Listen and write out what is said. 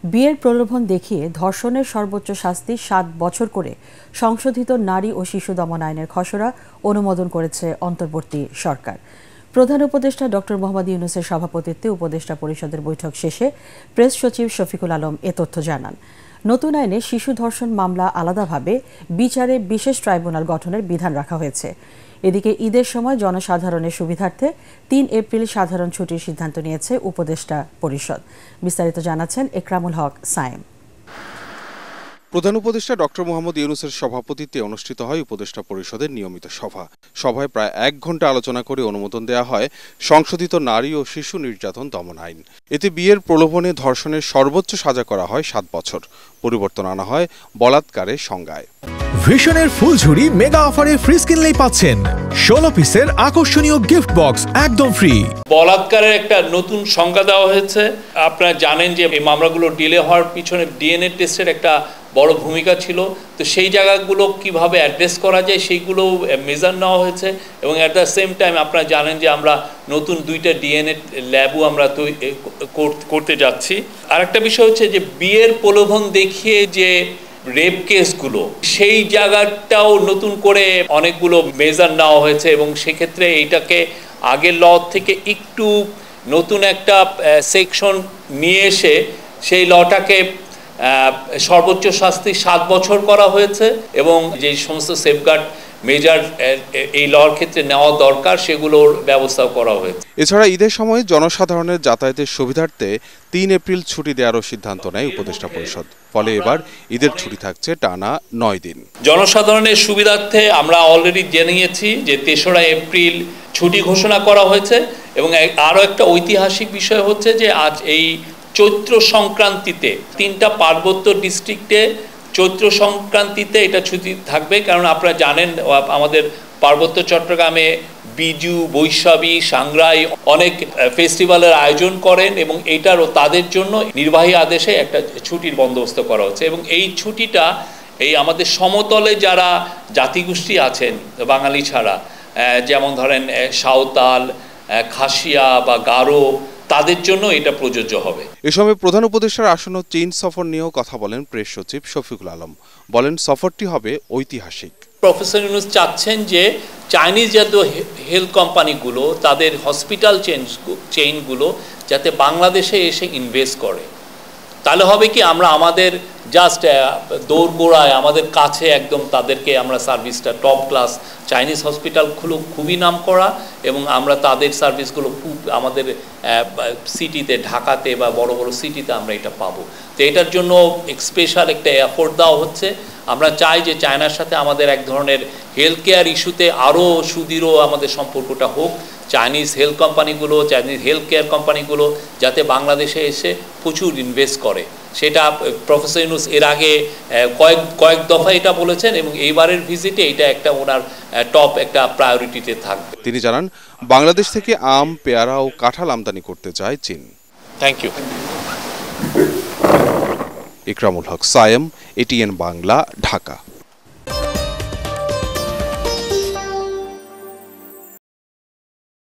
বিয়ের প্রলোভন দেখিয়ে ধর্ষণের সর্বোচ্চ শাস্তি 7 বছর করে সংশোধিত নারী ও শিশু দমন আইনের খসড়া অনুমোদন করেছে অন্তর্বর্তী সরকার। প্রধান উপদেষ্টা ডক্টর মোহাম্মদ ইউনূসের সভাপতিত্বে উপদেষ্টা পরিষদের বৈঠক শেষে প্রেস সচিব শফিকুল আলম এ তথ্য জানান। নতুন আইনে শিশু ধর্ষণ মামলা আলাদাভাবে বিচারে বিশেষ ট্রাইব্যুনাল গঠনের বিধান রাখা হয়েছে। এদিকে ঈদের সময় জনসাধারণের সুবিধার্থে ৩ এপ্রিল সাধারণ ছুটির সিদ্ধান্ত নিয়েছে উপদেষ্টা পরিষদ। বিস্তারিত জানাচ্ছেন একরামুল হক সায়েম। প্রধান উপদেষ্টা ডক্টর মোহাম্মদ ইউনূসের সভাপতিত্বে অনুষ্ঠিত হয় উপদেষ্টা পরিষদের নিয়মিত সভায় প্রায় 1 ঘণ্টা আলোচনা করে অনুমোদন দেওয়া হয় সংশোধিত নারী ও শিশু নির্যাতন দমন আইন। এতে বিয়ের প্রলোভনে ধর্ষণের সর্বোচ্চ সাজা করা হয় 7 বছর। পরিবর্তন আনা হয় বলাৎকারের সংজ্ঞায়। ভিশনের ফুলঝুরি মেগা অফারে ফ্রিজ কিনলেই পাচ্ছেন 16 পিসের আকর্ষণীয় গিফট বক্স একদম ফ্রি। বলাৎকারের একটা নতুন সংজ্ঞা দেওয়া হয়েছে। আপনারা জানেন যে এই মামলাগুলো ডিলে হওয়ার পিছনে ডিএনএ টেস্টের একটা বড় ভূমিকা ছিল। তো সেই জায়গাগুলো কিভাবে অ্যাড্রেস করা যায় সেইগুলো মেজার নেওয়া হয়েছে এবং অ্যাট দ্য সেম টাইম আপনারা জানেন যে আমরা নতুন 2টা ডিএনএ ল্যাবও আমরা করতে যাচ্ছি। আরেকটা বিষয় হচ্ছে যে বিয়ের প্রলোভন দেখিয়ে যে রেপ কেসগুলো সেই জায়গাটাও নতুন করে অনেকগুলো মেজার নেওয়া হয়েছে এবং সেক্ষেত্রে এইটাকে আগের ল থেকে একটু নতুন একটা সেকশন নিয়ে এসে সেই লটাকে সর্বোচ্চ শাস্তি 7 বছর করা হয়েছে এবং যে সমস্ত সেফগার্ড মেজার এই লর ক্ষেত্রে নেওয়া দরকার সেগুলোর ব্যবস্থাও করা হয়েছে। এছাড়া ঈদের সময় জনসাধারণের যাতায়াতের সুবিধার্থে 3 এপ্রিল ছুটি দেওয়ারও সিদ্ধান্ত নেয় উপদেষ্টা পরিষদ। ফলে এবার ঈদের ছুটি থাকছে টানা 9 দিন। জনসাধারণের সুবিধার্থে আমরা অলরেডি জেনেছি যে 3রা এপ্রিল ছুটি ঘোষণা করা হয়েছে এবং আরও একটা ঐতিহাসিক বিষয় হচ্ছে যে আজ এই চৈত্র সংক্রান্তিতে 3টা পার্বত্য ডিস্ট্রিক্টে চৈত্র সংক্রান্তিতে এটা ছুটি থাকবে। কারণ আপনারা জানেন আমাদের পার্বত্য চট্টগ্রামে বিজু, বৈশাখী, সাংগ্রাই অনেক ফেস্টিভ্যালের আয়োজন করেন এবং এইটারও তাদের জন্য নির্বাহী আদেশে একটা ছুটির বন্দোবস্ত করা হচ্ছে এবং এই ছুটিটা এই আমাদের সমতলে যারা জাতিগোষ্ঠী আছেন বাঙালি ছাড়া, যেমন ধরেন সাঁওতাল, খাসিয়া বা গারো, তাদের জন্য এটা প্রযোজ্য হবে। এ সময় প্রধান উপদেষ্টার আসন্ন চীন সফর নিয়েও কথা বলেন প্রেস সচিব শফিকুল আলম। বলেন সফরটি হবে ঐতিহাসিক। প্রফেসর ইউনূস চাচ্ছেন যে চাইনিজ জাতীয় হেলথ কোম্পানিগুলো তাদের হসপিটাল চেইনগুলো যাতে বাংলাদেশে এসে ইনভেস্ট করে। তাহলে হবে কি আমরা আমাদের জাস্ট দৌড়গোড়ায় আমাদের কাছে একদম তাদেরকে আমরা সার্ভিসটা টপ ক্লাস চাইনিজ হসপিটালগুলো খুবই নাম করা এবং আমরা তাদের সার্ভিসগুলো খুব আমাদের সিটিতে ঢাকাতে বা বড় বড় সিটিতে আমরা এটা পাবো। তো এটার জন্য স্পেশাল একটা এফোর্ট দেওয়া হচ্ছে। আমরা চাই যে চায়নার সাথে আমাদের এক ধরনের হেলথ কেয়ার ইস্যুতে আরও সুদৃঢ় আমাদের সম্পর্কটা হোক। চাইনিজ হেলথ কোম্পানিগুলো, চাইনিজ হেলথ কেয়ার কোম্পানিগুলো যাতে বাংলাদেশে এসে প্রচুর ইনভেস্ট করে, সেটা প্রফেসর ইউনূস এর আগে কয়েক দফা এটা বলেছেন এবং এইবারের ভিজিটে এটা একটা ওনার টপ একটা প্রায়োরিটিতে থাকবে। তিনি জানান বাংলাদেশ থেকে আম, পেয়ারা ও কাঁঠাল আমদানি করতে চায় চীন। Thank you. Ekramul Haque Sayem, ATN Bangla, Dhaka.